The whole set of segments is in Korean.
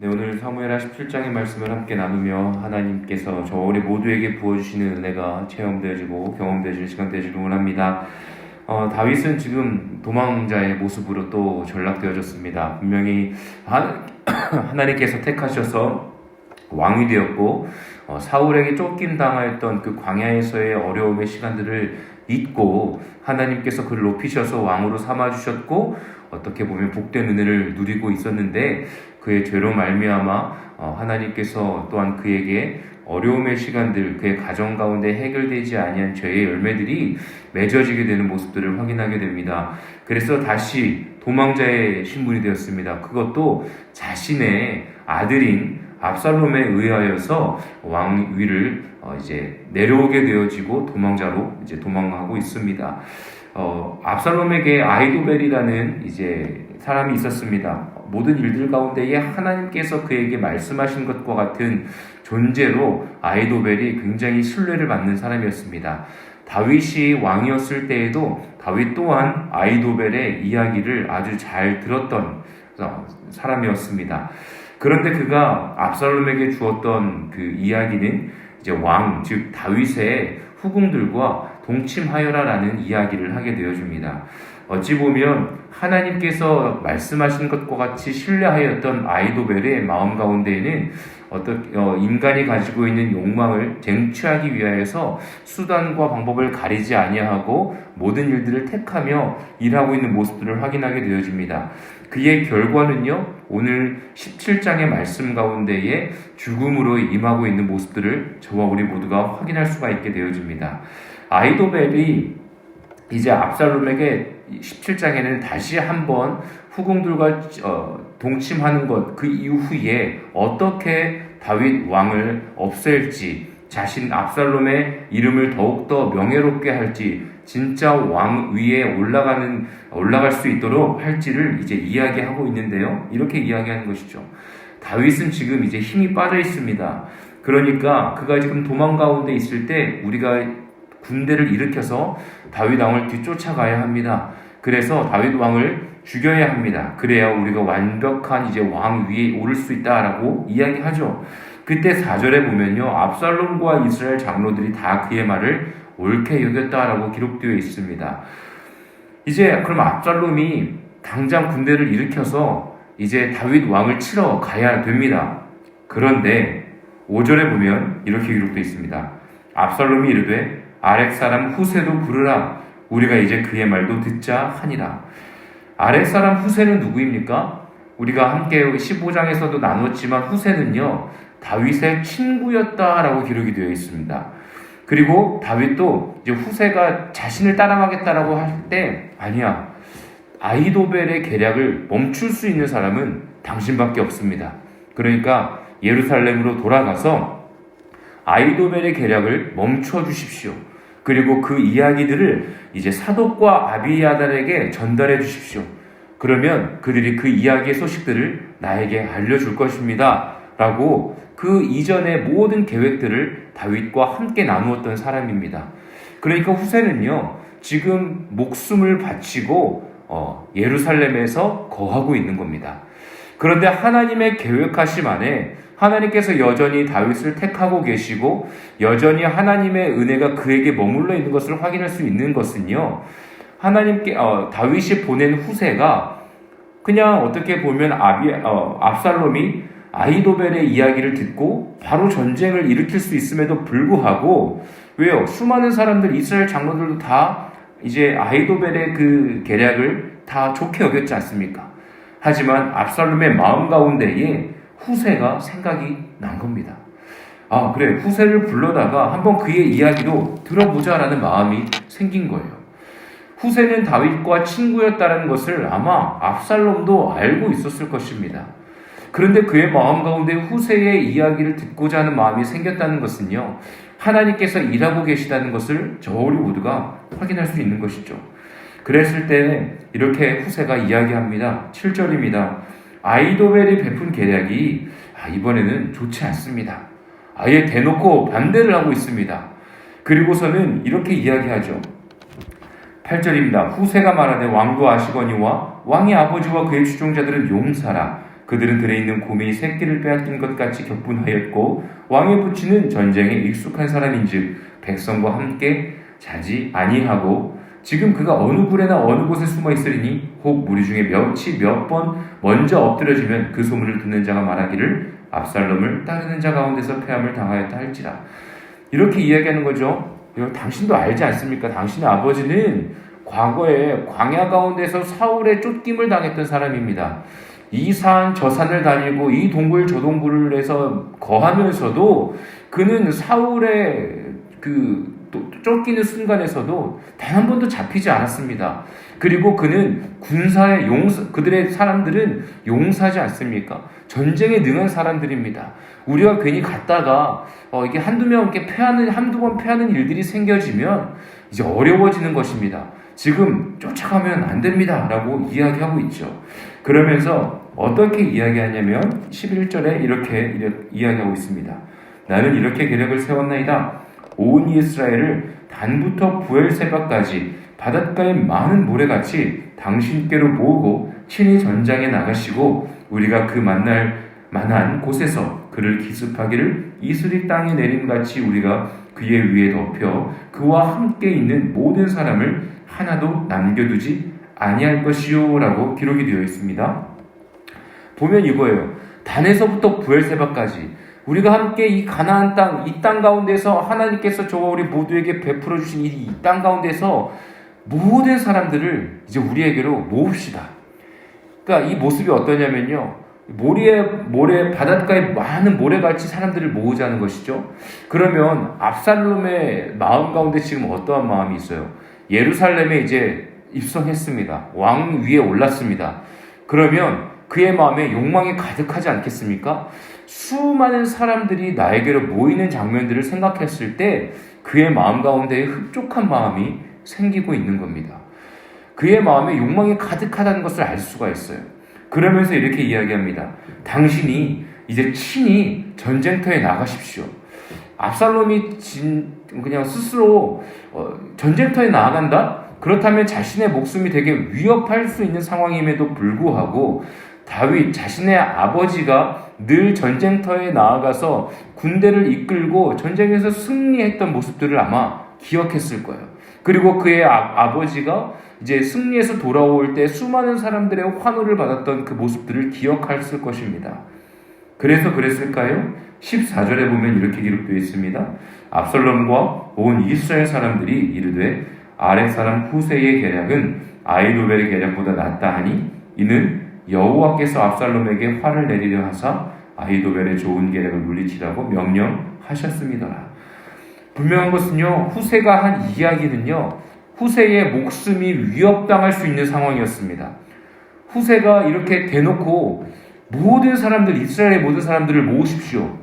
네, 오늘 사무엘하 17장의 말씀을 함께 나누며 하나님께서 저 우리 모두에게 부어주시는 은혜가 체험되어지고 경험되어지는 시간 되기를 원합니다. 다윗은 지금 도망자의 모습으로 또 전락되어졌습니다. 분명히 하나님께서 택하셔서 왕이 되었고 사울에게 쫓김당하였던 그 광야에서의 어려움의 시간들을 잊고 하나님께서 그를 높이셔서 왕으로 삼아주셨고 어떻게 보면 복된 은혜를 누리고 있었는데 그의 죄로 말미암아 하나님께서 또한 그에게 어려움의 시간들, 그의 가정 가운데 해결되지 아니한 죄의 열매들이 맺어지게 되는 모습들을 확인하게 됩니다. 그래서 다시 도망자의 신분이 되었습니다. 그것도 자신의 아들인 압살롬에 의하여서 왕위를 이제 내려오게 되어지고 도망자로 이제 도망하고 있습니다. 압살롬에게 아이도벨이라는 이제 사람이 있었습니다. 모든 일들 가운데에 하나님께서 그에게 말씀하신 것과 같은 존재로 아이도벨이 굉장히 신뢰를 받는 사람이었습니다. 다윗이 왕이었을 때에도 다윗 또한 아이도벨의 이야기를 아주 잘 들었던 사람이었습니다. 그런데 그가 압살롬에게 주었던 그 이야기는 이제 왕, 즉 다윗의 후궁들과 동침하여라라는 이야기를 하게 되어줍니다. 어찌 보면 하나님께서 말씀하신 것과 같이 신뢰하였던 아이도벨의 마음 가운데에는 인간이 가지고 있는 욕망을 쟁취하기 위하여서 수단과 방법을 가리지 아니하고 모든 일들을 택하며 일하고 있는 모습들을 확인하게 되어집니다. 그의 결과는요, 오늘 17장의 말씀 가운데에 죽음으로 임하고 있는 모습들을 저와 우리 모두가 확인할 수가 있게 되어집니다. 아이도벨이 이제 압살롬에게 17장에는 다시 한번 후궁들과 동침하는 것, 그 이후에 어떻게 다윗 왕을 없앨지, 자신 압살롬의 이름을 더욱더 명예롭게 할지, 진짜 왕 위에 올라갈 수 있도록 할지를 이제 이야기하고 있는데요. 이렇게 이야기하는 것이죠. 다윗은 지금 이제 힘이 빠져 있습니다. 그러니까 그가 지금 도망 가운데 있을 때 우리가 군대를 일으켜서 다윗 왕을 뒤쫓아가야 합니다. 그래서 다윗 왕을 죽여야 합니다. 그래야 우리가 완벽한 이제 왕 위에 오를 수 있다라고 이야기하죠. 그때 4절에 보면요, 압살롬과 이스라엘 장로들이 다 그의 말을 옳게 여겼다라고 기록되어 있습니다. 이제 그럼 압살롬이 당장 군대를 일으켜서 이제 다윗 왕을 치러 가야 됩니다. 그런데 5절에 보면 이렇게 기록되어 있습니다. 압살롬이 이르되 아렉 사람 후세도 부르라. 우리가 이제 그의 말도 듣자 하니라. 아렉 사람 후세는 누구입니까? 우리가 함께 15장에서도 나눴지만 후세는요, 다윗의 친구였다라고 기록이 되어 있습니다. 그리고 다윗도 이제 후세가 자신을 따라가겠다라고 할 때 아니야, 아이도벨의 계략을 멈출 수 있는 사람은 당신밖에 없습니다. 그러니까 예루살렘으로 돌아가서 아이도벨의 계략을 멈춰 주십시오. 그리고 그 이야기들을 이제 사독과 아비아달에게 전달해 주십시오. 그러면 그들이 그 이야기의 소식들을 나에게 알려줄 것입니다. 라고 그 이전의 모든 계획들을 다윗과 함께 나누었던 사람입니다. 그러니까 후세는요, 지금 목숨을 바치고 예루살렘에서 거하고 있는 겁니다. 그런데 하나님의 계획하심 안에 하나님께서 여전히 다윗을 택하고 계시고 여전히 하나님의 은혜가 그에게 머물러 있는 것을 확인할 수 있는 것은요, 다윗이 보낸 후세가 그냥 어떻게 보면 압살롬이 아이도벨의 이야기를 듣고 바로 전쟁을 일으킬 수 있음에도 불구하고, 왜요? 수많은 사람들, 이스라엘 장로들도 다 이제 아이도벨의 그 계략을 다 좋게 여겼지 않습니까? 하지만 압살롬의 마음 가운데에 후세가 생각이 난 겁니다. 아, 그래, 후세를 불러다가 한번 그의 이야기도 들어보자라는 마음이 생긴 거예요. 후세는 다윗과 친구였다는 것을 아마 압살롬도 알고 있었을 것입니다. 그런데 그의 마음 가운데 후세의 이야기를 듣고자 하는 마음이 생겼다는 것은요, 하나님께서 일하고 계시다는 것을 저 우리 모두가 확인할 수 있는 것이죠. 그랬을 때 이렇게 후세가 이야기합니다. 7절입니다. 아이도벨이 베푼 계략이 이번에는 좋지 않습니다. 아예 대놓고 반대를 하고 있습니다. 그리고서는 이렇게 이야기하죠. 8절입니다. 후세가 말하되 왕도 아시거니와 왕의 아버지와 그의 추종자들은 용사라. 그들은 들에 있는 곰이 새끼를 빼앗긴 것 같이 격분하였고 왕의 부친은 전쟁에 익숙한 사람인즉 백성과 함께 자지 아니하고 지금 그가 어느 굴에나 어느 곳에 숨어 있으리니 혹 무리 중에 몇 번 먼저 엎드려지면 그 소문을 듣는 자가 말하기를 압살롬을 따르는 자 가운데서 패함을 당하였다 할지라. 이렇게 이야기하는 거죠. 당신도 알지 않습니까? 당신의 아버지는 과거에 광야 가운데서 사울의 쫓김을 당했던 사람입니다. 이 산 저 산을 다니고 이 동굴 저 동굴을 해서 거하면서도 그는 사울의 쫓기는 순간에서도 단 한 번도 잡히지 않았습니다. 그리고 그는 군사의 그들의 사람들은 용사지 않습니까? 전쟁에 능한 사람들입니다. 우리가 괜히 갔다가 이게 한두 번 패하는 일들이 생겨지면 이제 어려워지는 것입니다. 지금 쫓아가면 안 됩니다. 라고 이야기하고 있죠. 그러면서 어떻게 이야기하냐면 11절에 이렇게 이야기하고 있습니다. 나는 이렇게 계략을 세웠나이다. 온 이스라엘을 단부터 부엘세바까지 바닷가의 많은 모래같이 당신께로 모으고 친히 전장에 나가시고 우리가 그 만날 만한 곳에서 그를 기습하기를 이슬이 땅에 내림같이 우리가 그의 위에 덮여 그와 함께 있는 모든 사람을 하나도 남겨두지 아니할 것이요 라고 기록이 되어 있습니다. 보면 이거예요. 단에서부터 부엘세바까지 우리가 함께 이 가나안 땅, 이 땅 가운데서 하나님께서 저와 우리 모두에게 베풀어 주신 이 땅 가운데서 모든 사람들을 이제 우리에게로 모읍시다. 그러니까 이 모습이 어떠냐면요. 바닷가에 많은 모래같이 사람들을 모으자는 것이죠. 그러면 압살롬의 마음 가운데 지금 어떠한 마음이 있어요? 예루살렘에 이제 입성했습니다. 왕 위에 올랐습니다. 그러면 그의 마음에 욕망이 가득하지 않겠습니까? 수많은 사람들이 나에게로 모이는 장면들을 생각했을 때 그의 마음 가운데 흡족한 마음이 생기고 있는 겁니다. 그의 마음에 욕망이 가득하다는 것을 알 수가 있어요. 그러면서 이렇게 이야기합니다. 당신이 이제 친히 전쟁터에 나가십시오. 압살롬이 그냥 스스로 전쟁터에 나아간다? 그렇다면 자신의 목숨이 되게 위협할 수 있는 상황임에도 불구하고 다윗 자신의 아버지가 늘 전쟁터에 나아가서 군대를 이끌고 전쟁에서 승리했던 모습들을 아마 기억했을 거예요. 그리고 그의 아버지가 이제 승리해서 돌아올 때 수많은 사람들의 환호를 받았던 그 모습들을 기억했을 것입니다. 그래서 그랬을까요? 14절에 보면 이렇게 기록되어 있습니다. 압살롬과 온 이스라엘 사람들이 이르되 아랫 사람 후세의 계략은 아히도벨의 계략보다 낫다 하니 이는 여호와께서 압살롬에게 화를 내리려 하사 아히도벨의 좋은 계략을 물리치라고 명령하셨습니다라. 분명한 것은요, 후세가 한 이야기는요, 후세의 목숨이 위협당할 수 있는 상황이었습니다. 후세가 이렇게 대놓고 모든 사람들, 이스라엘의 모든 사람들을 모으십시오.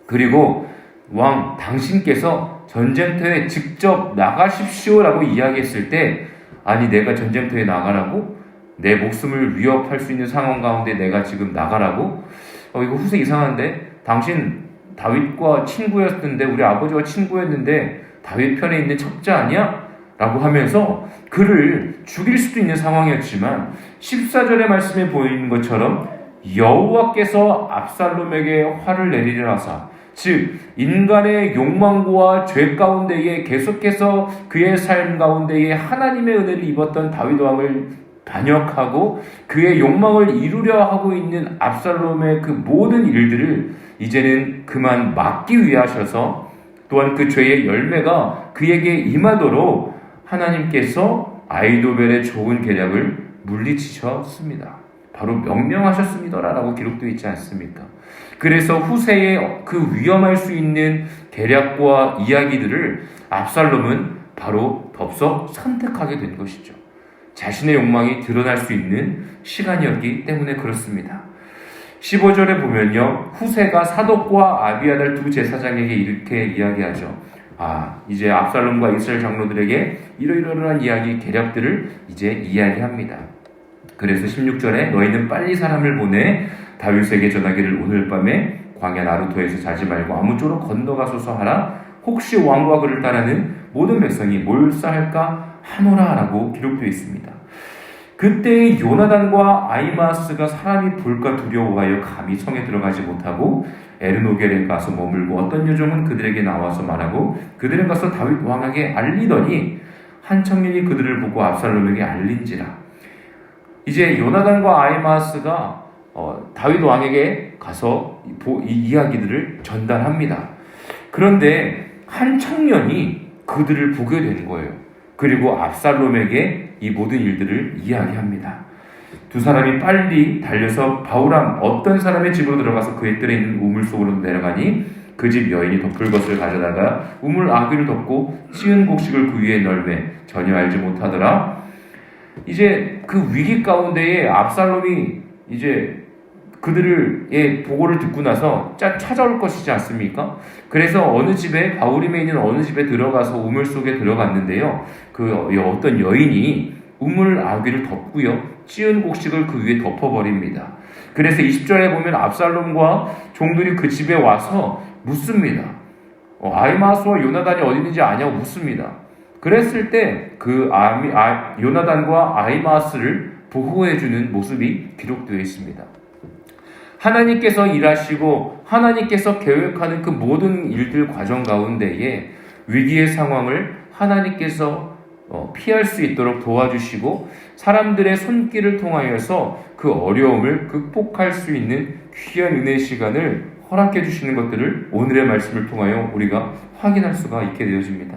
그리고 왕 당신께서 전쟁터에 직접 나가십시오라고 이야기했을 때, 아니 내가 전쟁터에 나가라고? 내 목숨을 위협할 수 있는 상황 가운데 내가 지금 나가라고? 이거 후세 이상한데? 당신 다윗과 친구였는데, 우리 아버지와 친구였는데 다윗 편에 있는 첩자 아니야? 라고 하면서 그를 죽일 수도 있는 상황이었지만 14절의 말씀에 보이는 것처럼 여호와께서 압살롬에게 화를 내리려 하사, 즉 인간의 욕망과 죄 가운데에 계속해서 그의 삶 가운데에 하나님의 은혜를 입었던 다윗 왕을 반역하고 그의 욕망을 이루려 하고 있는 압살롬의 그 모든 일들을 이제는 그만 막기 위해 하셔서, 또한 그 죄의 열매가 그에게 임하도록 하나님께서 아히도벨의 좋은 계략을 물리치셨습니다. 바로 명령하셨습니다라고 기록되어 있지 않습니까? 그래서 후세의 그 위험할 수 있는 계략과 이야기들을 압살롬은 바로 덥석 선택하게 된 것이죠. 자신의 욕망이 드러날 수 있는 시간이었기 때문에 그렇습니다. 15절에 보면요, 후세가 사독과 아비아달 두 제사장에게 이렇게 이야기하죠. 이제 압살롬과 이스라엘 장로들에게 이러이러한 이야기, 계략들을 이제 이야기합니다. 그래서 16절에 너희는 빨리 사람을 보내 다윗에게 전하기를 오늘 밤에 광야 나루토에서 자지 말고 아무쪼록 건너가소서 하라. 혹시 왕과 그를 따르는 모든 백성이 몰사할까 하노라 라고 기록되어 있습니다. 그때 요나단과 아히마아스가 사람이 볼까 두려워하여 감히 성에 들어가지 못하고 에르노겔에 가서 머물고 어떤 여종은 그들에게 나와서 말하고 그들은 가서 다윗 왕에게 알리더니 한 청년이 그들을 보고 압살롬에게 알린지라. 이제 요나단과 아히마아스가 다윗 왕에게 가서 이 이야기들을 전달합니다. 그런데 한 청년이 그들을 보게 되는 거예요. 그리고 압살롬에게 이 모든 일들을 이야기합니다. 두 사람이 빨리 달려서 바후람 어떤 사람의 집으로 들어가서 그의 뜰에 있는 우물 속으로 내려가니 그 집 여인이 덮을 것을 가져다가 우물 아귀를 덮고 찌은 곡식을 그 위에 널매 전혀 알지 못하더라. 이제 그 위기 가운데에 압살롬이 이제 그들의 보고를 듣고 나서 찾아올 것이지 않습니까? 그래서 어느 집에 바후림에 있는 어느 집에 들어가서 우물 속에 들어갔는데요. 그 어떤 여인이 우물 아귀를 덮고요. 찌은 곡식을 그 위에 덮어버립니다. 그래서 20절에 보면 압살롬과 종들이 그 집에 와서 묻습니다. 아히마아스와 요나단이 어디 있는지 아냐고 묻습니다. 그랬을 때 그 요나단과 아히마아스를 보호해주는 모습이 기록되어 있습니다. 하나님께서 일하시고 하나님께서 계획하는 그 모든 일들 과정 가운데에 위기의 상황을 하나님께서 피할 수 있도록 도와주시고 사람들의 손길을 통하여서 그 어려움을 극복할 수 있는 귀한 은혜의 시간을 허락해 주시는 것들을 오늘의 말씀을 통하여 우리가 확인할 수가 있게 되어집니다.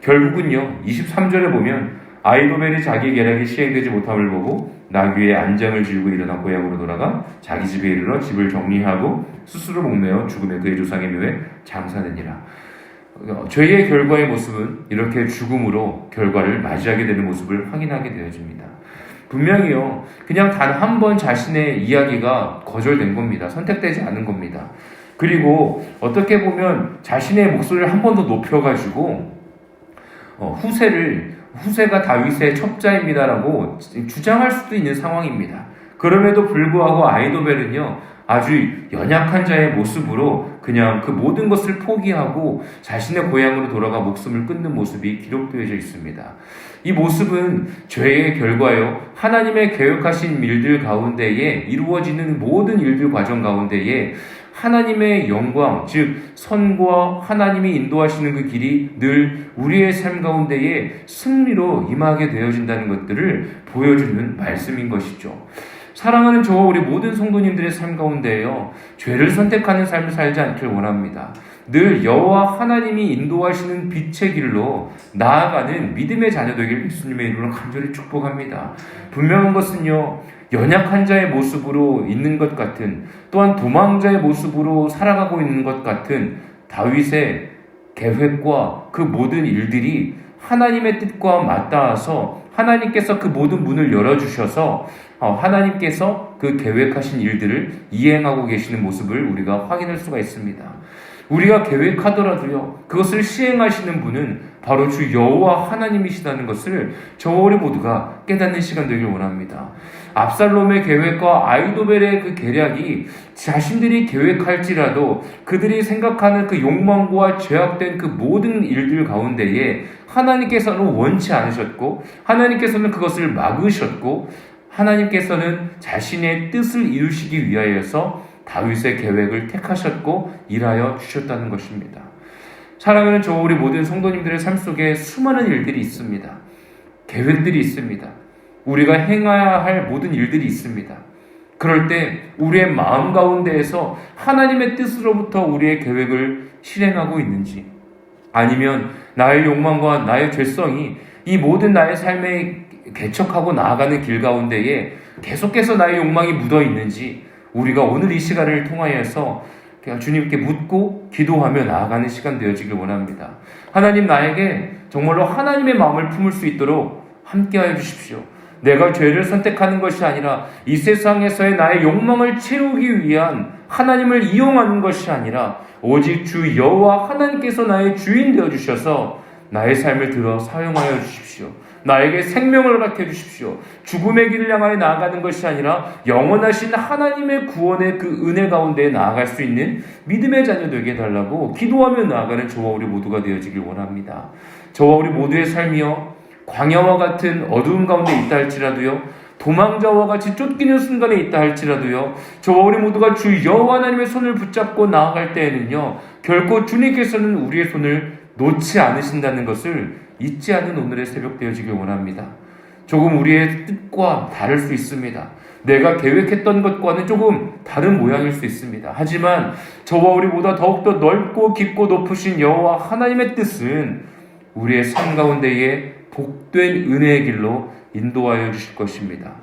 결국은요, 23절에 보면 아히도벨이 자기 계략이 시행되지 못함을 보고 나귀의 안장을 지우고 일어나 고향으로 돌아가 자기 집에 이르러 집을 정리하고 스스로 목매어 죽음의 그의 조상의 묘에 장사되니라. 죄의 결과의 모습은 이렇게 죽음으로 결과를 맞이하게 되는 모습을 확인하게 되어집니다. 분명히요, 그냥 단 한 번 자신의 이야기가 거절된 겁니다. 선택되지 않은 겁니다. 그리고 어떻게 보면 자신의 목소리를 한 번 더 높여가지고 후세가 다윗의 첩자입니다라고 주장할 수도 있는 상황입니다. 그럼에도 불구하고 아히도벨은요, 아주 연약한 자의 모습으로 그냥 그 모든 것을 포기하고 자신의 고향으로 돌아가 목숨을 끊는 모습이 기록되어져 있습니다. 이 모습은 죄의 결과요, 하나님의 계획하신 일들 가운데에 이루어지는 모든 일들 과정 가운데에 하나님의 영광, 즉 선과 하나님이 인도하시는 그 길이 늘 우리의 삶 가운데에 승리로 임하게 되어진다는 것들을 보여주는 말씀인 것이죠. 사랑하는 저와 우리 모든 성도님들의 삶 가운데에요, 죄를 선택하는 삶을 살지 않길 원합니다. 늘 여호와 하나님이 인도하시는 빛의 길로 나아가는 믿음의 자녀 되길 예수님의 이름으로 간절히 축복합니다. 분명한 것은요, 연약한 자의 모습으로 있는 것 같은, 또한 도망자의 모습으로 살아가고 있는 것 같은 다윗의 계획과 그 모든 일들이 하나님의 뜻과 맞닿아서 하나님께서 그 모든 문을 열어주셔서 하나님께서 그 계획하신 일들을 이행하고 계시는 모습을 우리가 확인할 수가 있습니다. 우리가 계획하더라도요, 그것을 시행하시는 분은 바로 주 여호와 하나님이시다는 것을 저와 우리 모두가 깨닫는 시간 되길 원합니다. 압살롬의 계획과 아히도벨의 그 계략이 자신들이 계획할지라도 그들이 생각하는 그 욕망과 죄악된 그 모든 일들 가운데에 하나님께서는 원치 않으셨고 하나님께서는 그것을 막으셨고 하나님께서는 자신의 뜻을 이루시기 위하여서 다윗의 계획을 택하셨고 일하여 주셨다는 것입니다. 사랑하는 저 우리 모든 성도님들의 삶 속에 수많은 일들이 있습니다. 계획들이 있습니다. 우리가 행해야 할 모든 일들이 있습니다. 그럴 때 우리의 마음 가운데에서 하나님의 뜻으로부터 우리의 계획을 실행하고 있는지, 아니면 나의 욕망과 나의 죄성이 이 모든 나의 삶에 개척하고 나아가는 길 가운데에 계속해서 나의 욕망이 묻어 있는지, 우리가 오늘 이 시간을 통하여서 그냥 주님께 묻고 기도하며 나아가는 시간 되어지길 원합니다. 하나님, 나에게 정말로 하나님의 마음을 품을 수 있도록 함께하여 주십시오. 내가 죄를 선택하는 것이 아니라 이 세상에서의 나의 욕망을 채우기 위한 하나님을 이용하는 것이 아니라 오직 주 여호와 하나님께서 나의 주인 되어주셔서 나의 삶을 들어 사용하여 주십시오. 나에게 생명을 허락해 주십시오. 죽음의 길을 향하여 나아가는 것이 아니라 영원하신 하나님의 구원의 그 은혜 가운데 나아갈 수 있는 믿음의 자녀 되게 해달라고 기도하며 나아가는 저와 우리 모두가 되어지길 원합니다. 저와 우리 모두의 삶이요, 광야와 같은 어두움 가운데 있다 할지라도요, 도망자와 같이 쫓기는 순간에 있다 할지라도요, 저와 우리 모두가 주 여호와 하나님의 손을 붙잡고 나아갈 때에는요, 결코 주님께서는 우리의 손을 놓지 않으신다는 것을 잊지 않은 오늘의 새벽 되어지길 원합니다. 조금 우리의 뜻과 다를 수 있습니다. 내가 계획했던 것과는 조금 다른 모양일 수 있습니다. 하지만 저와 우리보다 더욱더 넓고 깊고 높으신 여호와 하나님의 뜻은 우리의 삶 가운데에 복된 은혜의 길로 인도하여 주실 것입니다.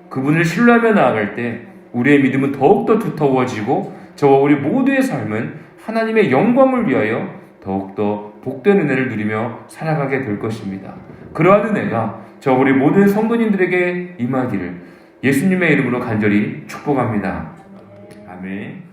그분을 신뢰하며 나아갈 때 우리의 믿음은 더욱더 두터워지고 저와 우리 모두의 삶은 하나님의 영광을 위하여 더욱더 복된 은혜를 누리며 살아가게 될 것입니다. 그러한 은혜가 저와 우리 모든 성도님들에게 임하기를 예수님의 이름으로 간절히 축복합니다. 아멘.